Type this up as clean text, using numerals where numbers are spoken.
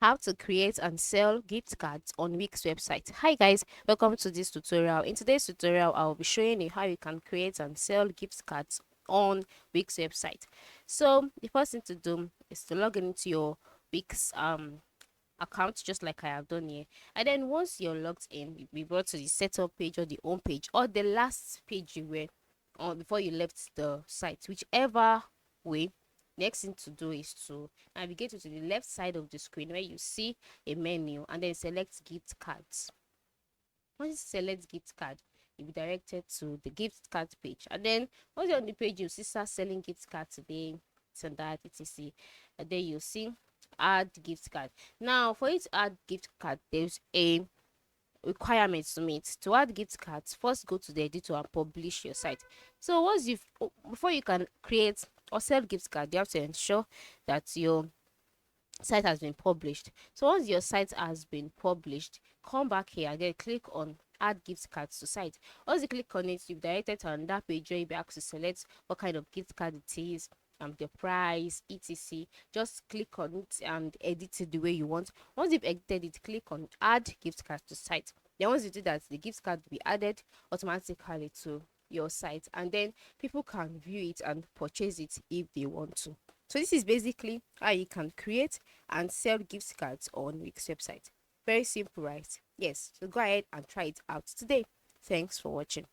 How to create and sell gift cards on Wix website. Hi guys, welcome to this tutorial. In today's tutorial, I'll be showing you how you can create and sell gift cards on Wix website. So the first thing to do is to log into your Wix account, just like I have done here. And then once you're logged in, you'll be brought to the setup page or the home page or the last page you were on before you left the site, whichever way. Next thing to do is to navigate to the left side of the screen where you see a menu and then select gift cards. Once you select gift card, you'll be directed to the gift card page. And then once you're on the page, you'll see start selling gift card today, and that etc. And then you'll see add gift card. Now for you to add gift card, there's a requirements to meet. To add gift cards, first go to the editor and publish your site. So once you've before you can create or sell gift card, you have to ensure that your site has been published. So once your site has been published, come back here and then click on add gift cards to site. Once you click on it, you'll be directed to another page where you'll be asked to select what kind of gift card it is, the price, etc. Just click on it and edit it the way you want. Once you've edited it, click on add gift card to site. Then once you do that, the gift card will be added automatically to your site, and then people can view it and purchase it if they want to. So this is basically how you can create and sell gift cards on Wix website. Very simple, right? Yes. So go ahead and try it out today. Thanks for watching.